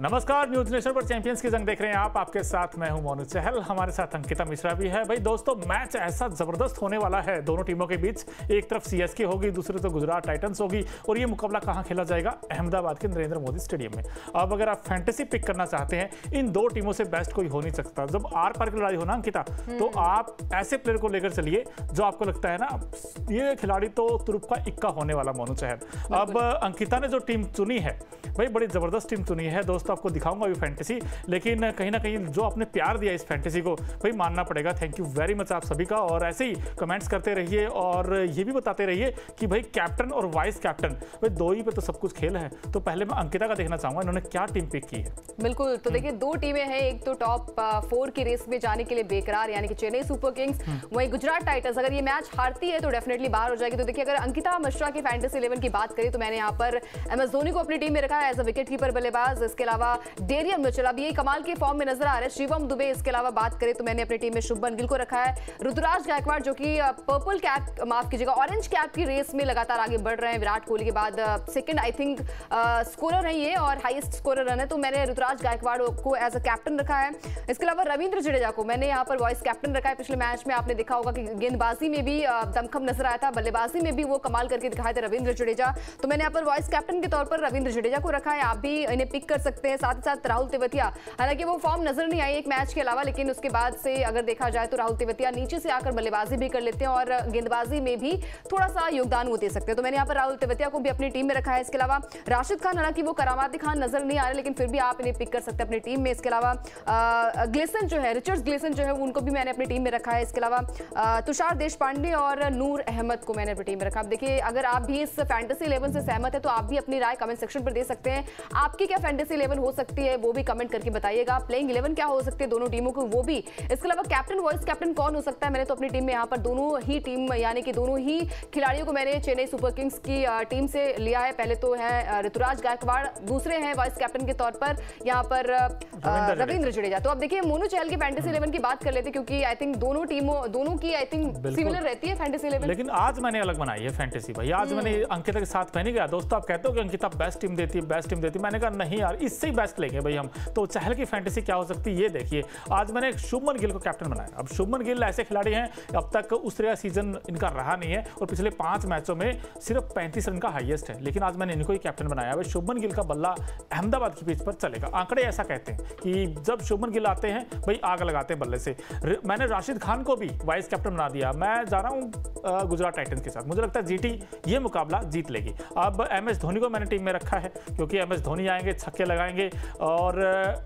नमस्कार, news nation पर champions की जंग देख रहे हैं आप। आपके साथ मैं हूं मोनू चहल, हमारे साथ अंकिता मिश्रा भी है। भाई दोस्तों, मैच ऐसा जबरदस्त होने वाला है दोनों टीमों के बीच। एक तरफ सीएसके होगी, दूसरी तरफ गुजरात टाइटंस होगी और ये मुकाबला कहां खेला जाएगा? अहमदाबाद के नरेंद्र मोदी स्टेडियम में। अब अगर आप फैंटेसी पिक करना चाहते हैं, इन दो टीमों से बेस्ट कोई हो नहीं सकता। जब आर पार की लड़ाई हो ना अंकिता, तो आप ऐसे प्लेयर को लेकर चलिए जो आपको लगता है ना ये खिलाड़ी तो तुरुप का इक्का होने वाला। मोनू चहल, अब अंकिता ने जो टीम चुनी है भाई, बड़ी जबरदस्त टीम चुनी है दोस्तों। आपको दिखाऊंगा अभी फैंटेसी, लेकिन कहीं ना कहीं जो आपने प्यार दिया इस फैंटेसी को भाई मानना पड़ेगा। थैंक यू वेरी मच आप सभी का। और ऐसे ही कमेंट्स करते रहिए और ये भी बताते रहिए कि भाई कैप्टन और वाइस कैप्टन भाई दो ही पे तो सब कुछ खेल है। तो पहले मैं अंकिता का देखना चाहूंगा इन्होंने क्या टीम पिक की है। बिल्कुल, तो देखिए दो टीमें हैं। एक तो टॉप 4 की रेस में जाने के लिए बेकरार, यानी कि चेन्नई सुपर किंग्स, वहीं गुजरात टाइटंस। अगर ये मैच हारती है तो डेफिनेटली बाहर हो जाएगी। तो देखिए अगर अंकिता मिश्रा की फैंटेसी 11 की बात करें तो मैंने यहाँ पर एमएस धोनी को अपनी टीम में रखा है एज अ विकेट कीपर बल्लेबाज। इसके अलावा डेरियन मिचेल अब ये कमाल के फॉर्म में नजर आ रहे हैं। शिवम दुबे, इसके अलावा बात करें तो मैंने अपनी टीम में शुभमन गिल को रखा है। ऋतुराज गायकवाड़ जो कि पर्पल कैप, माफ कीजिएगा ऑरेंज कैप की रेस में लगातार आगे बढ़ रहे हैं। विराट कोहली के बाद सेकंड आई थिंक स्कोरर है ये और हाईएस्ट स्कोरर रन है। तो मैंने ऋतुराज गायकवाड़ को एज अ कैप्टन रखा है। इसके अलावा रविंद्र जडेजा को मैंने यहाँ पर वाइस कैप्टन रखा है। पिछले मैच में आपने देखा होगा कि गेंदबाजी में भी दमखम नजर आया था, बल्लेबाजी में भी वो कमाल करके दिखाए थे रविंद्र जडेजा। तो मैंने यहाँ पर वाइस कैप्टन के तौर पर रविंद्र जडेजा को रखा है। आप भी इन्हें पिक कर सकते हैं। साथ ही साथ राहुल तेवतिया, हालांकि वो फॉर्म नजर नहीं आई एक मैच के अलावा, लेकिन उसके बाद से अगर देखा जाए तो राहुल तेवतिया नीचे से आकर बल्लेबाजी भी कर लेते हैं और गेंदबाजी में भी थोड़ा सा योगदान वो दे सकते हैं। तो मैंने यहाँ पर राहुल तेवतिया को भी अपनी टीम में रखा है। इसके अलावा राशिद खान, हालांकि वो करामाती खान नजर नहीं आ रहे, लेकिन फिर भी आप इन्हें पिक कर सकते हैं अपनी टीम में। इसके अलावा ग्लेसन जो है, रिचर्ड्स ग्लेसन जो है, उनको भी मैंने अपनी टीम में रखा है। इसके अलावा तुषार देशपांडे और नूर अहमद को मैंने अपनी टीम में रखा। अब देखिए अगर आप भी इस फैंटेसी 11 से सहमत है तो आप भी अपनी राय कमेंट सेक्शन पर दे सकते हैं। आपकी क्या फैंटेसी 11 हो सकती है वो भी कमेंट करके बताइएगा। प्लेइंग 11 क्या हो सकती है दोनों टीमों को वो भी। इसके अलावा कैप्टन वाइस कैप्टन कौन हो सकता है? मैंने तो अपनी टीम में यहाँ पर दोनों ही टीम, यानी कि दोनों ही खिलाड़ियों को मैंने चेन्नई सुपर किंग्स की टीम से लिया है। पहले तो है ऋतुराज गायकवाड़, दूसरे हैं वाइस कैप्टन के तौर पर यहाँ पर रविंद्र जडेजा। तो अब देखिए मोनू चहल की फैंटेसी 11 की बात कर लेते, क्योंकि आई थिंक दोनों की आई थिंक सिमिलर रहती है फैंटेसी 11। लेकिन आज मैंने अलग बनाई है फैंटेसी भाई। आज मैंने अंकिता के साथ नहीं गया। दोस्तों आप कहते हो कि अंकिता बेस्ट टीम देती है, बेस्ट टीम देती है। मैंने कहा नहीं यार, इससे ही बेस्ट लेंगे भाई हम। तो चहल की फैंटेसी क्या हो सकती है ये देखिए। आज मैंने शुभमन गिल को कैप्टन बनाया। अब शुभमन गिल ऐसे खिलाड़ी हैं, अब तक उस तरह सीजन इनका रहा नहीं है और पिछले 5 मैचों में सिर्फ 35 रन का हाईएस्ट है, लेकिन आज मैंने इनको ही कैप्टन बनाया है। शुभमन गिल का बल्ला अहमदाबाद की पिच पर चलेगा। आंकड़े ऐसा कहते हैं कि जब शुभमन गिल आते हैं भाई आग लगाते हैं बल्ले से। मैंने राशिद खान को भी वाइस कैप्टन बना दिया। मैं जा रहा हूं गुजरात टाइटंस के साथ। मुझे लगता है जीटी ये मुकाबला जीत लेगी। अब एमएस धोनी को मैंने टीम में रखा है, क्योंकि एमएस धोनी आएंगे, छक्के लगाएंगे। और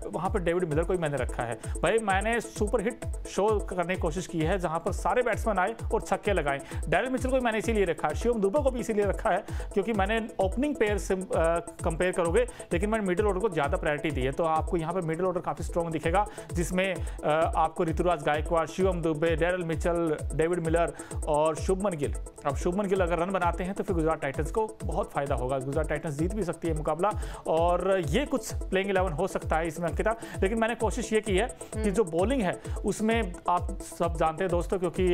वहां पर डेविड मिलर को भी मैंने रखा है। भाई मैंने सुपर हिट शो करने की कोशिश की है जहां पर सारे बैट्समैन आए और छक्के लगाएं। डेरियल मिचेल को मैंने इसीलिए रखा है। शिवम दुबे को भी इसीलिए रखा है क्योंकि मैंने ओपनिंग पेयर से कंपेयर करोगे, लेकिन मैंने मिडिल ऑर्डर को ज्यादा प्रायोरिटी दी है। तो आपको यहाँ पर मिडिल ऑर्डर काफी स्ट्रॉन्ग दिखेगा, जिसमें आपको Ruturaj Gaikwad, Shivam Dube, Daryl Mitchell, David Miller और शुभमन गिल। अब शुभमन गिल अगर रन बनाते हैं तो फिर गुजरात टाइटंस को बहुत फायदा होगा। गुजरात टाइटंस जीत भी सकती है मुकाबला और ये कुछ प्लेइंग 11 हो सकता है इसमें अंकिता। लेकिन मैंने कोशिश ये की है कि जो बॉलिंग है उसमें आप सब जानते हैं दोस्तों, क्योंकि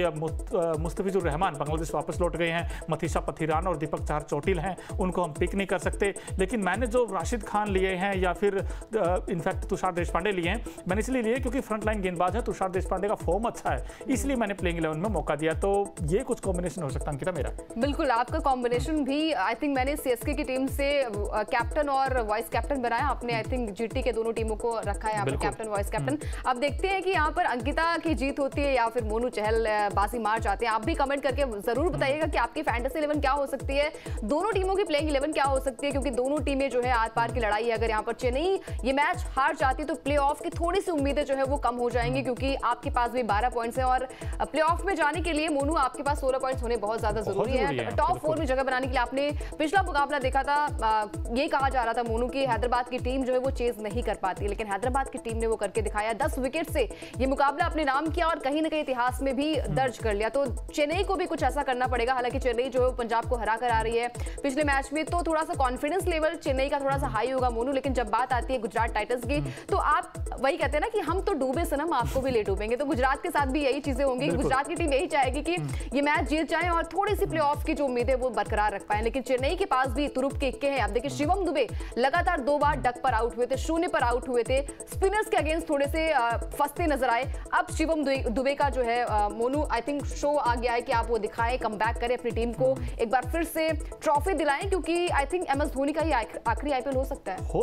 मुस्तफिजुर रहमान बांग्लादेश वापस लौट गए हैं, मथीशा पथिराना और दीपक चाहर चोटिल हैं, उनको हम पिक नहीं कर सकते। लेकिन मैंने जो राशिद खान लिए हैं या फिर इनफैक्ट तुषार देशपांडे लिए हैं, मैंने इसलिए लिए क्योंकि फ्रंट लाइन गेंदबाज है, तुषार देशपांडे का फॉर्म अच्छा है, इसलिए मैंने प्लेइंग 11 में मौका दिया। तो ये कुछ कॉम्बिनेशन हो सकता है अंकिता मेरा। बिल्कुल, आपका कॉम्बिनेशन भी आई थिंक मैंने सीएसके की टीम से कैप्टन और वाइस कैप्टन बनाया। आपने आई थिंक जीटी के दोनों टीमों को रखा है यहाँ पर कैप्टन वाइस कैप्टन। अब देखते हैं कि यहाँ पर अंकिता की जीत होती है या फिर मोनू चहल बाजी मार जाते हैं। आप भी कमेंट करके जरूर बताइएगा कि आपकी फैंटेसी 11 क्या हो सकती है, दोनों टीमों की प्लेइंग 11 क्या हो सकती है, क्योंकि दोनों टीमें जो है आर पार की लड़ाई है। अगर यहाँ पर चेन्नई ये मैच हार जाती है तो प्लेऑफ की थोड़ी सी उम्मीदें जो है वो कम हो जाएंगी, क्योंकि आपके पास भी 12 पॉइंट्स हैं और प्लेऑफ में जाने के लिए मोनू आपके पास 16 पॉइंट्स होने बहुत ज्यादा जरूरी है। टॉप 4 में जगह बनाने के लिए आपने पिछला मुकाबला देखा था, ये कहा जा रहा था मोनू की हैदराबाद की टीम जो है वो चेज नहीं कर पाती, लेकिन हैदराबाद की टीम ने वो करके दिखाया। 10 विकेट से ये मुकाबला अपने नाम किया और कहीं ना कहीं इतिहास में भी दर्ज कर लिया। तो चेन्नई को भी कुछ ऐसा करना पड़ेगा। हालांकि चेन्नई जो है पंजाब को हरा कर आ रही है पिछले मैच में, तो थोड़ा सा कॉन्फिडेंस लेवल चेन्नई का थोड़ा सा हाई होगा मोनू। लेकिन जब बात आती है गुजरात टाइटंस की, तो आप वही कहते हैं ना कि हम तो डूबे सनम, आपको भी ले डूबेंगे। तो गुजरात के साथ भी यही चीजें होंगी। गुजरात की टीम यही चाहेगी कि ये मैच जीत जाए और थोड़ी सी प्लेऑफ की जो उम्मीद है वो बरकरार रख पाए। लेकिन चेन्नई के पास भी तुरुप के इक्के हैं। आप देखिए शिवम दुबे लगातार 2 बार डक पर आउट हुए थे, शून्य पर आउट हुए थे, स्पिनर्स के अगेंस्ट थोड़े से फंसते नजर आए। अब शिवम दुबे का जो है मोनू आई थिंक शो आ गया है कि आप वो दिखाएं, कम बैक करें, अपनी टीम को एक बार फिर से ट्रॉफी दिलाएं, क्योंकि आई थिंक MS धोनी का ही आखिरी आईपीएल हो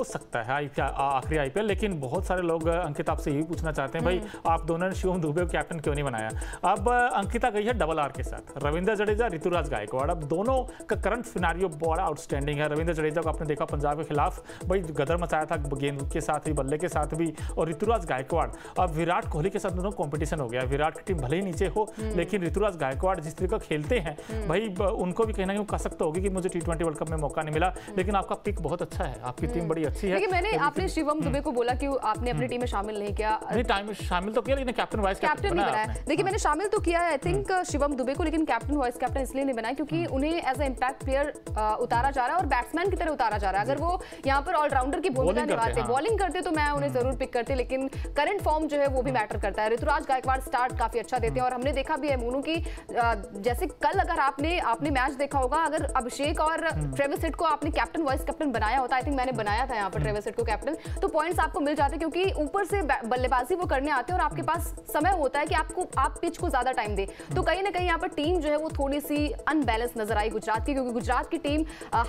सकता है आखिरी आईपीएल। लेकिन बहुत सारे लोग अंकित आपसे यही पूछना चाहते हैं, भाई आप दोनों ने शिवम दुबे को कैप्टन क्यों नहीं बनाया। अब अंकिता गई है डबल आर के साथ, रविंद्र जडेजा, ऋतुराज गायकवाड़। अब दोनों का करंट सिनेरियो बड़ा आउटस्टैंडिंग है। रविंद्र जडेजा को आपने देखा पंजाब के खिलाफ भाई गदर मचाया था, गेंद के साथ भी, बल्ले के साथ भी। और ऋतुराज गायकवाड़, अब विराट कोहली के साथ दोनों कॉम्पिटिशन हो गया। विराट की टीम भले ही नीचे हो, लेकिन ऋतुराज गायकवाड़ जिस तरीके का खेलते हैं भाई, उनको भी कहना कह सकता होगी कि मुझे T20 वर्ल्ड कप में मौका नहीं मिला। लेकिन आपका पिक बहुत अच्छा है, आपकी टीम बड़ी अच्छी है। मैंने आपने शिवम दुबे को बोला कि आपने अपनी टीम में शामिल नहीं किया। नहीं, टाइम शामिल तो किया, लेकिन कैप्टन वाइस कैप्टन नहीं बनाया। देखिए मैंने शामिल तो किया है आई थिंक शिवम दुबे को, लेकिन कैप्टन वाइस कैप्टन इसलिए नहीं बनाया क्योंकि उन्हें एज ए इंपैक्ट प्लेयर उतारा जा रहा है और बैट्समैन की तरह उतारा जा रहा है। अगर वो यहाँ पर ऑलराउंडर की भूमिका निभाते, बॉलिंग करते, तो मैं उन्हें जरूर पिक करती, लेकिन करंट फॉर्म जो है वो भी मैटर करता है। ऋतुराज गायकवाड़ स्टार्ट काफी अच्छा देते हैं और हमने देखा भी है मोनू की, जैसे कल अगर आपने मैच देखा होगा, अगर अभिषेक और ट्रेविस हेड को आपने कैप्टन वाइस कैप्टन बनाया होता, आई थिंक मैंने बनाया था यहाँ पर ट्रेविस हेड को कैप्टन, तो पॉइंट्स आपको मिल जाते, क्योंकि ऊपर से बल्लेबाजी वो करने आते हैं और आपके पास समय होता है कि आप पिच को ज्यादा टाइम दे। तो कहीं ना कहीं यहाँ पर टीम जो है वो थोड़ी सी अनबैलेंस नजर आई गुजरात की, क्योंकि गुजरात की टीम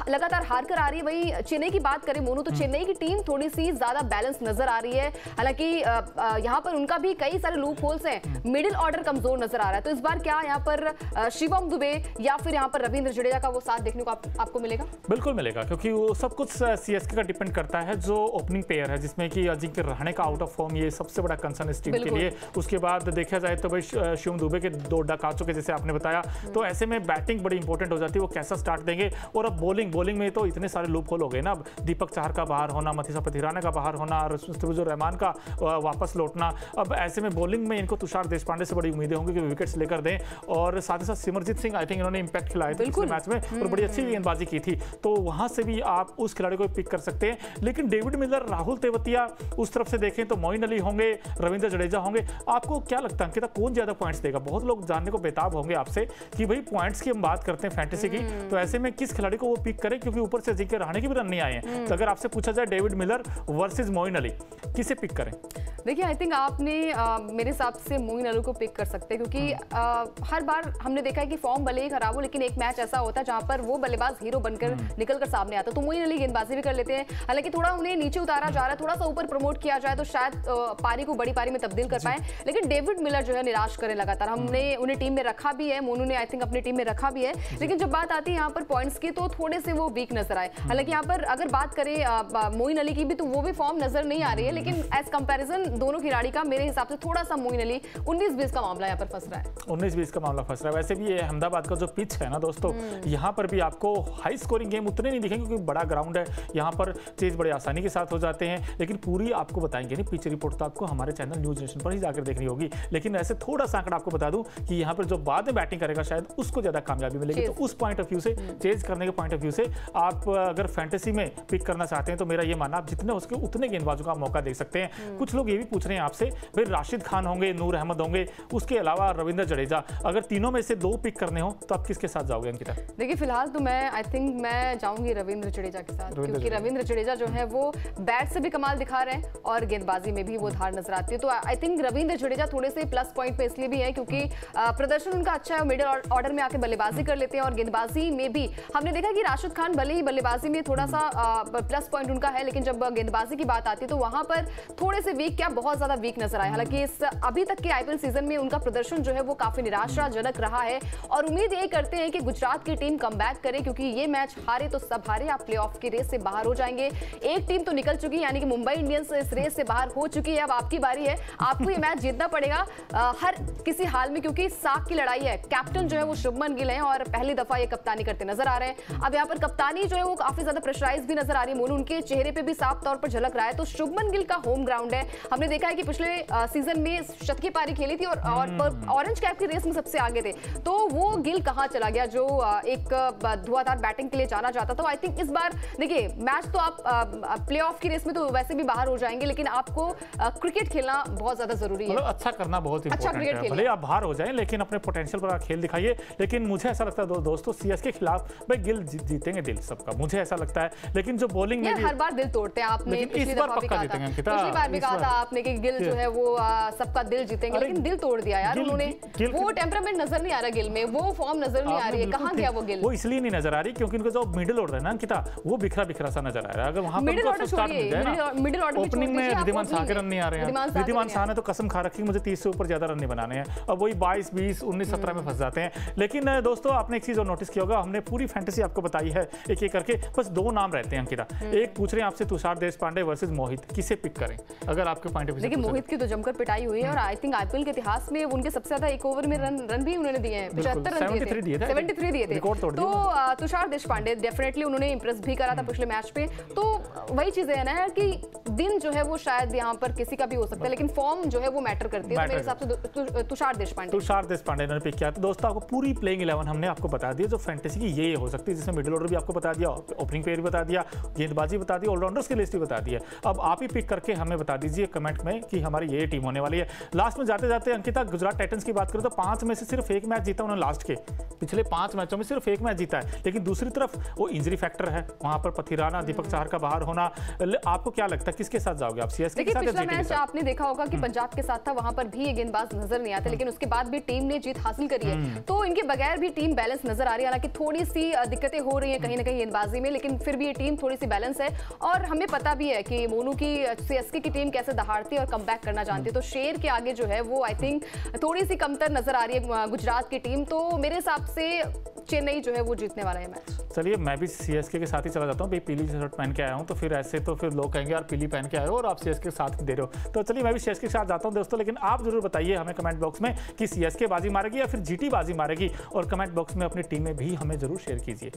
लगातार हार कर आ रही है। वही चेन्नई की बात करें मोनू, तो चेन्नई की टीम थोड़ी सी ज्यादा बैलेंस नजर आ रही है। हालांकि यहाँ पर उनका भी कई सारे लूप होल्स हैं, मिडिल ऑर्डर कमजोर नजर आ रहा है। तो इस बार क्या यहाँ पर शिवम दुबे या फिर यहाँ पर रविंद्र जडेजा का वो साथ देखने को आपको मिलेगा? बिल्कुल मिलेगा, क्योंकि वो सब कुछ CSK का डिपेंड करता है। जो ओपनिंग पेयर है जिसमें कि अजिंक्य रहाणे का आउट ऑफ फॉर्म, ये सबसे बड़ा कंसर्न इस टीम के लिए। उसके बाद देखा जाए तो भाई शिवम दुबे के 2 डक आ चुके, जैसे आपने बताया। तो ऐसे में बैटिंग बड़ी इंपॉर्टेंट हो जाती है, वो कैसा स्टार्ट देंगे। और अब बॉलिंग में तो इतने सारे लूप होल हो गए ना। अब दीपक चाहर का बाहर होना, मथीसा पथिराना का बाहर होना, मुस्तफिजुर रहमान का वापस लौटना। अब ऐसे में बॉलिंग में इनको तुषार देशपांडे से बड़ी उम्मीदें होंगी कि विकेट्स लेकर दें। और साथ ही साथ सिमरजीत सिंह, आई थिंक इन्होंने इंपैक्ट खिलाया था पिछले मैच में और बड़ी अच्छी गेंदबाजी की थी, तो वहां से भी आप उस खिलाड़ी को पिक कर सकते हैं। लेकिन डेविड मिलर, राहुल तेवतिया, उस तरफ से देखें तो मोइन अली होंगे, रविंद्र जडेजा होंगे। आपको क्या लगता है अंकिता, कौन ज्यादा पॉइंट्स देगा? बहुत लोग जानने को बेताब होंगे आपसे कि भाई पॉइंट्स की हम बात करते हैं फैंटेसी की, तो ऐसे में किस खिलाड़ी को वो पिक करें, क्योंकि ऊपर से अजिंक्य रहाणे के भी रन नहीं आए हैं। तो अगर आपसे पूछा जाए David Miller versus Moeen Ali, किसे पिक करें? देखिए आई थिंक आपने मेरे हिसाब से मोइन अली को पिक कर सकते हैं, क्योंकि हर बार हमने देखा है कि फॉर्म भले ही खराब हो, लेकिन एक मैच ऐसा होता है जहां पर वो बल्लेबाज हीरो बनकर निकलकर सामने आता है। तो मोइन अली गेंदबाजी भी कर लेते हैं, हालांकि थोड़ा उन्हें नीचे उतारा जा रहा है, थोड़ा सा ऊपर प्रमोट किया जाए तो शायद पारी को बड़ी पारी में तब्दील कर पाए। लेकिन डेविड मिलर जो है निराश करें लगातार। हमने उन्हें टीम में रखा भी है, मोनू ने आई थिंक अपनी टीम में रखा भी है, लेकिन जब बात आती है यहाँ पर पॉइंट्स की तो थोड़े से वो वीक नजर आए। हालांकि यहाँ पर अगर बात करें मोइन अली की भी, तो वो भी फॉर्म नजर नहीं आ रही है, लेकिन एज कंपैरिजन दोनों खिलाड़ी का मेरे हिसाब से थोड़ा सा मोइन अली 19-20 का मामला यहाँ पर फंस रहा है। 19-20 का मामला फंस रहा है। वैसे भी ये अहमदाबाद का जो पिच है ना दोस्तों, यहाँ पर भी आपको हाई स्कोरिंग गेम उतने नहीं दिखेंगे, क्योंकि बड़ा ग्राउंड है, यहाँ पर चेज बड़े आसानी के साथ हो जाते हैं। लेकिन पूरी आपको बताएंगे नहीं, पिच रिपोर्ट तो आपको हमारे चैनल न्यूज नेशन पर ही जाकर देखनी होगी। लेकिन ऐसे थोड़ा सा आंकड़ा आपको बता दूं कि यहाँ पर जो बाद में बैटिंग करेगा शायद उसको ज्यादा कामयाबी मिलेगी। तो उस पॉइंट ऑफ व्यू से, चेज करने के पॉइंट ऑफ व्यू से आप अगर फैंटेसी में पिक करना चाहते हैं तो मेरा ये मानना, आप जितने हो सके उतने गेंदबाजों का मौका दे सकते हैं। कुछ लोग ये भी पूछ रहे हैं आपसे, भाई राशिद खान होंगे, नूर अहमद होंगे, उसके अलावा रविंद्र जडेजा, अगर तीनों में से 2 पिक करने हो तो आप किसके साथ जाओगे अंकिता? देखिए फिलहाल तो मैं आई थिंक मैं जाऊंगी रविंद्र जडेजा के साथ, क्योंकि रविंद्र जडेजा जो है वो बैट से भी कमाल दिखा रहे हैं और गेंदबाजी में भी वो धार नजर आती है। तो आई थिंक रविंद्र जडेजा थोड़े से प्लस पॉइंट पे इसलिए भी है क्योंकि प्रदर्शन उनका अच्छा है, मिडिल ऑर्डर में आके बल्लेबाजी कर लेते हैं और गेंदबाजी में भी हमने देखा कि राशिद खान भले ही बल्लेबाजी में थोड़ा सा प्लस पॉइंट उनका है, लेकिन जब गेंदबाजी की बात आती है तो वहां पर थोड़े से वीक, क्या बहुत ज्यादा वीक नजर आए। हालांकि इस अभी तक के आईपीएल सीजन में उनका प्रदर्शन जो है वो काफी निराशाजनक रहा है और उम्मीद ये करते हैं कि गुजरात की टीम कमबैक करे, क्योंकि ये मैच हारे तो सब हारे, आप प्लेऑफ की रेस से बाहर हो जाएंगे। एक टीम तो निकल चुकी है, यानी कि मुंबई इंडियंस इस रेस से बाहर हो चुकी है। अब आपकी बारी है, आपको ये मैच जीतना पड़ेगा हर किसी हाल में, क्योंकि साख की लड़ाई है। कैप्टन जो है वो शुभमन गिल है और पहली दफा ये कप्तानी करते नजर आ रहे हैं। अब यहाँ पर कप्तानी जो है वो काफी ज्यादा प्रेशराइज भी नजर आ रही है, मोनू उनके चेहरे पे भी साफ तौर पर झलक रहा है। तो शुभमन गिल का होम ग्राउंड है, हमने हमने देखा है कि पिछले सीजन में शतकीय पारी खेली थी और ऑरेंज कैप की रेस में सबसे आगे थे। तो वो गिल कहाँ चला गया जो एक धुआंधार बैटिंग के लिए जाना चाहता था। आई थिंक इस बार देखिए मैच तो आप प्लेऑफ की रेस में तो वैसे भी बाहर हो जाएंगे, लेकिन आपको क्रिकेट खेलना बहुत ज्यादा जरूरी है। अच्छा करना बहुत इंपॉर्टेंट है। भले आप बाहर हो जाएं लेकिन अपने पोटेंशियल पर खेल दिखाइए। लेकिन मुझे ऐसा लगता है दोस्तों सीएसके के खिलाफ भाई गिल जीतेंगे दिल सबका, मुझे ऐसा लगता है। लेकिन जो बॉलिंग में हर बार दिल तोड़ते हैं आपने, इस बार पक्का जीतेंगे अंकिता। पिछली बार भी कहा था आपने कि गिल जो है वो सबका दिल जीतेंगे, लेकिन दिल तोड़ दिया यार उन्होंने। वो टेम्परामेंट नजर नहीं आ रहा गिल में, वो फॉर्म नजर नहीं आ रही है। कहां गया वो गिल? वो इसलिए नहीं नजर आ रही क्योंकि उनका जो मिडिल ऑर्डर है ना अंकिता, वो बिखरा बिखरा सा नजर आ रहा है। अगर वहां मिडिल ऑर्डर छोड़िए, मिडिल ऑर्डर ओपनिंग में रिद्धिमान शाह के रन नहीं आ रहे हैं। रिद्धिमान शाह ने तो कसम खा रखी मुझे 30 से ऊपर ज्यादा रन नहीं बनाने हैं, अब वही 22, 20, 19, 17 में फंस जाते हैं। लेकिन दोस्तों आपने एक चीज और नोटिस किया होगा, हमने पूरी फैंटेसी आपको बताई है एक एक करके, बस 2 नाम रहते हैं अंकिता। एक पूछ रहे हैं आपसे तुषार देशपांडे वर्सेस मोहित, किसे पिक करें अगर आपके पॉइंट ऑफ व्यू? देखिए मोहित की तो जमकर पिटाई हुई है और आई थिंक आईपीएल के इतिहास में उनके सबसे ज्यादा एक ओवर में रन भी उन्होंने दिए हैं, 75 रन दिए थे, 73 दिए थे। तो तुषार देशपांडे डेफिनेटली उन्होंने इंप्रेस भी करा था पिछले मैच पे। तो वही चीजें है ना कि दिन जो है वो शायद यहाँ पर किसी का भी हो सकता है, लेकिन फॉर्म जो है वो मैटर करती है। मेरे हिसाब से तुषार देशपांडे ने पिक किया। तो दोस्तों आपको पूरी प्लेइंग 11 हमने आपको बता दिया जो फैंटेसी की ये हो सकती है, जिसमें मिडिल ऑर्डर भी आपको बता दिया, ओपनिंग पेयर भी बता दिया, गेंदबाजी बता दी, ऑलराउंडर्स की लिस्ट भी बता दी है। अब आप ही पिक करके हमें बता दीजिए कमेंट में कि हमारी ये टीम होने वाली है। लास्ट में जाते जाते अंकिता गुजरात टाइटंस की बात करें तो 5 में से सिर्फ 1 मैच जीता उन्होंने, लास्ट के पिछले 5 मैचों में सिर्फ 1 मैच जीता है। लेकिन दूसरी तरफ वो इंजरी फैक्टर है, वहां पर पथिराना, दीपक चाहर का बाहर होना। आपको क्या लगता है किसके साथ जाओगे आप? सीएसके के साथ? पिछला मैच आपने देखा होगा कि पंजाब के साथ था, वहां पर भी ये गेंदबाज नजर नहीं आते, लेकिन उसके बाद भी टीम ने जीत हासिल करी है। तो इनके बगैर भी टीम बैलेंस नजर आ रही है। हालांकि थोड़ी सी दिक्कतें हो रही हैं कहीं ना कहीं गेंदबाजी में, लेकिन फिर भी ये टीम थोड़ी सी बैलेंस है। और हमें पता भी है कि मोनू की सीएसके की टीम कैसे दहाड़ती है और कमबैक करना जानती है। तो शेर के आगे जो है वो आई थिंक थोड़ी सी कमतर नजर आ रही है गुजरात की टीम। तो मेरे हिसाब से चेन्नई जो है वो जीतने वाला है मैच। चलिए मैं भी सीएसके के साथ ही चला जाता हूँ, पीली शर्ट पहन के आया हूँ, तो फिर ऐसे तो फिर लोग कहेंगे यार पीली पहन के आए हो और आप सीएसके के साथ दे रहे हो। तो चलिए मैं भी सीएसके के साथ जाता हूँ दोस्तों। लेकिन आप जरूर बताइए हमें कमेंट बॉक्स में कि सीएसके बाजी मारेगी या फिर जीटी बाजी मारेगी, और कमेंट बॉक्स में अपनी टीमें भी हमें जरूर शेयर कीजिए।